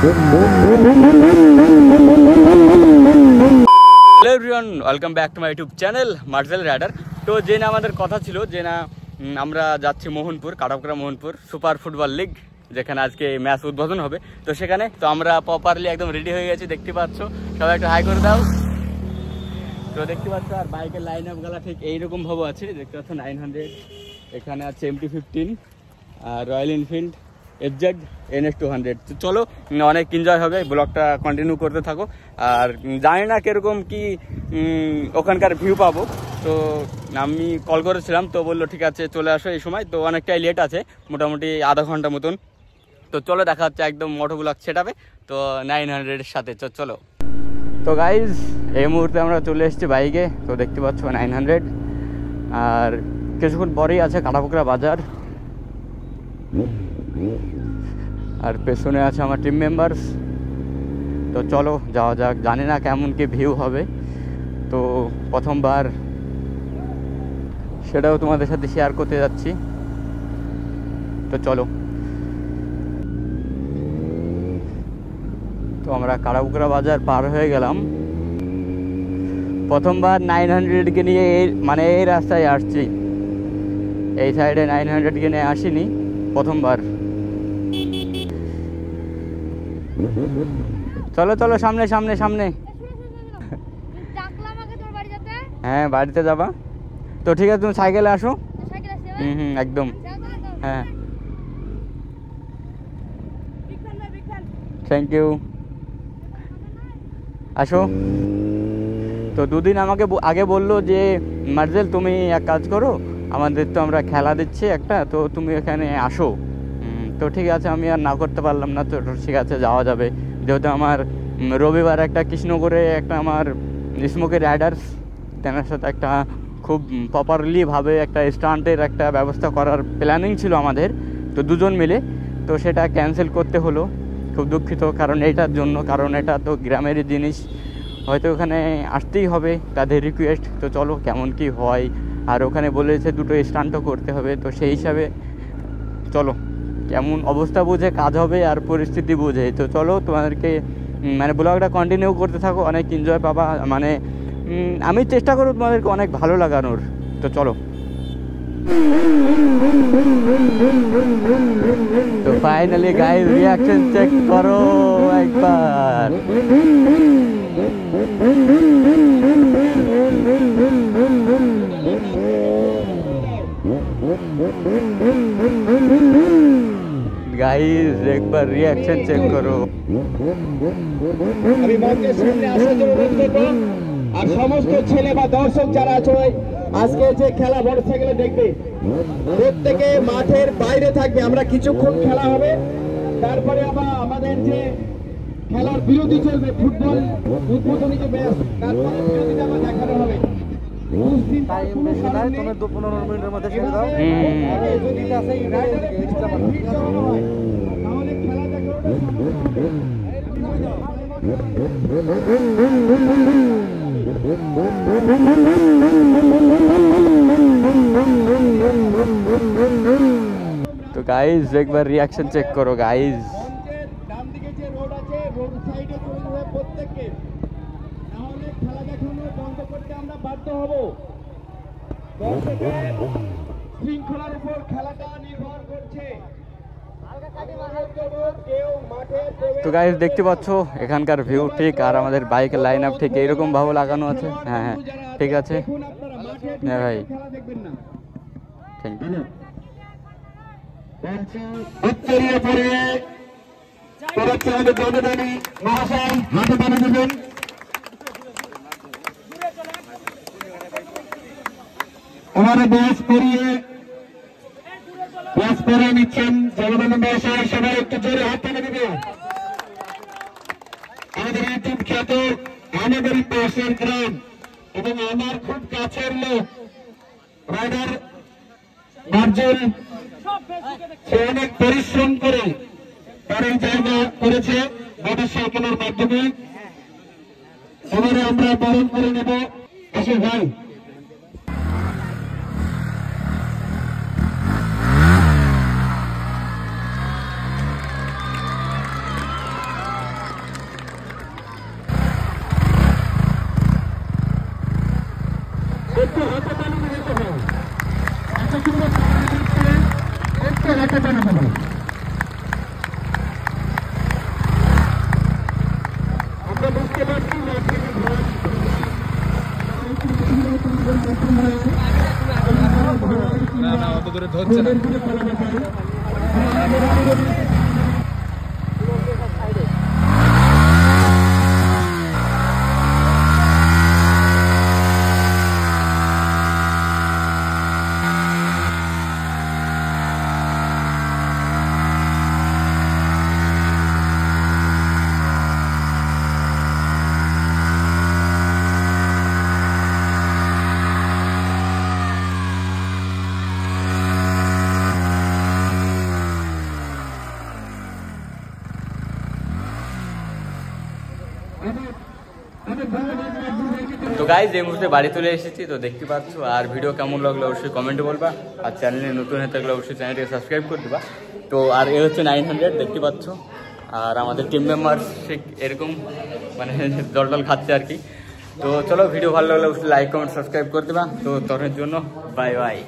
Hello everyone, welcome back to my YouTube channel Marcel Rider. তো যে না আমাদের কথা ছিল যে না আমরা যাচ্ছি মোহনপুর, কাটাপকড়া মোহনপুর সুপার ফুটবল লিগ, যেখানে আজকে ম্যাচ উদ্বোধন হবে। তো সেখানে তো আমরা প্রপারলি একদম রেডি হয়ে গেছি, দেখতে পাচ্ছ। সবাই একটু হাই করে দাও। তো দেখতে পাচ্ছ, আর বাইকের লাইন আপ গেলা ঠিক এইরকম ভাবে আছে, দেখতে পাচ্ছ 900, এখানে আছে MT-15 আর রয়্যাল এনফিল্ড FZ NS 200। তো চলো, অনেক এনজয় হবে, ব্লগটা কন্টিনিউ করতে থাকো। আর জানি না কিরকম কি ওখানকার ভিউ পাবো। তো আমি কল করেছিলাম, তো বললো ঠিক আছে চলে আসো এই সময়। তো অনেকটাই লেট আছে, মোটামুটি আধা ঘন্টা মতন। তো চলো, দেখা হচ্ছে একদম মোটো ব্লগ সেটাবে। তো 900-এর সাথে চলো। তো গাইজ, এই মুহূর্তে আমরা চলে এসেছি বাইকে। তো দেখতে পাচ্ছ 900, আর কিছুক্ষণ পরেই আছে কাটাপকড়া বাজার। আর পেছনে আছে আমার টিম মেম্বার্স। তো চলো যাওয়া যাক। জানি না কেমন কি ভিউ হবে, তো প্রথমবার সেটাও তোমাদের সাথে শেয়ার করতে যাচ্ছি। তো চলো। তো আমরা কাটাপকড়া বাজার পার হয়ে গেলাম। প্রথমবার 900কে নিয়ে এই রাস্তায় আসছি, এই সাইডে 900কে নিয়ে আসিনি, প্রথমবার। চলো চলো, সামনে সামনে সামনে। হ্যাঁ, বাড়িতে যাবা তো ঠিক আছে, তুমি সাইকেলে আসো। একদম, হ্যাঁ, থ্যাংক ইউ, আসো। তো দুদিন আমাকে আগে বললো যে মার্জেল তুমি এক কাজ করো, আমাদের তো আমরা খেলা দিচ্ছি একটা, তো তুমি এখানে আসো। তো ঠিক আছে, আমি আর না করতে পারলাম না। তো ঠিক আছে, যাওয়া যাবে। যেহেতু আমার রবিবার একটা কৃষ্ণগড়ে একটা আমার স্মোকি রাইডার্স, তেনার সাথে একটা খুব প্রপারলিভাবে একটা স্টান্টের একটা ব্যবস্থা করার প্ল্যানিং ছিল আমাদের, তো দুজন মিলে। তো সেটা ক্যান্সেল করতে হলো, খুব দুঃখিত কারণ এইটার জন্য, কারণ এটা তো গ্রামেরই জিনিস, হয়তো ওখানে আসতেই হবে, তাদের রিকোয়েস্ট। তো চলো কেমন কি হয়। আর ওখানে বলেছে দুটো স্টান্টও করতে হবে, তো সেই হিসাবে চলো, কেমন অবস্থা বুঝে কাজ হবে আর পরিস্থিতি বুঝে। তো চলো, তোমাদেরকে মানে ব্লগটা কন্টিনিউ করতে থাকো, অনেক এনজয় পাবা। মানে আমি চেষ্টা করব তোমাদেরকে অনেক ভালো লাগানোর। তো চলো। তো ফাইনালি গাইস, রিঅ্যাকশন চেক করো একবার। গাইস একবার রিঅ্যাকশন চেক করো। আমি মঞ্চের সামনে আসার জন্য অনুরোধ করবো, আর সমস্ত ছেলে বা দর্শক যারা আছে আজকে যে খেলা মোটরসাইকেলে দেখবে, প্রত্যেকে মাঠের বাইরে থাকবে। আমরা কিছুক্ষণ খেলা হবে, তারপরে আবার আমাদের যে খেলার বিরতি চলবে, ফুটবল উদ্বোধনী যে ম্যাচ, তারপরে বিরতিটা আবার দেখানো হবে। তো গাইজ একবার রিঅ্যাকশন চেক করো গাইজ। ডান দিকে যে রোড আছে, রোড সাইডে চলে যাবে প্রত্যেককে, না হলে খেলা দেখানো বন্ধ করতে আমরা বাধ্য হব। শৃঙ্খলার উপর খেলাটা নির্ভর করছে। তো গাইজ দেখতে পাচ্ছ এখানকার ভিউ ঠিক, আর আমাদের বাইকের লাইন আপ ঠিক এইরকম ভাবে লাগানো আছে। হ্যাঁ হ্যাঁ, ঠিক আছে। হ্যাঁ ভাই, থ্যাংক ইউ। আমাদের ব্যাস পরিয়ে নিচ্ছেন জগদানন্দ মহাশয়, সবাই একটু জোরে হাত তালি দেবে। আমাদের ইউটিউব খ্যাত, আমাদের পাশের গ্রাম এবং আমার খুব কাছের লোক রাইডার মার্জেল, সে অনেক পরিশ্রম করে তার এই জায়গা করেছে মোটরসাইকেলের মাধ্যমে। এবারে আমরা বরণ করে নেব। আসে ভাই, তো গাইজ এই মুহূর্তে বাড়ি চলে এসেছি, তো দেখতে পাচ্ছ। আর ভিডিও কেমন লাগলো অবশ্যই কমেন্টে বলবা, আর চ্যানেলে নতুন হয়ে থাকলে অবশ্যই চ্যানেলটিকে সাবস্ক্রাইব করে দিবা। তো আর এ হচ্ছে 900 দেখতে পাচ্ছ, আর আমাদের টিম মেম্বার ঠিক এরকম মানে জল খাচ্ছে আর কি। তো চলো, ভিডিও ভালো লাগলে অবশ্যই লাইক কমেন্ট সাবস্ক্রাইব করে দেবা। তো তখন জন্য বাই বাই।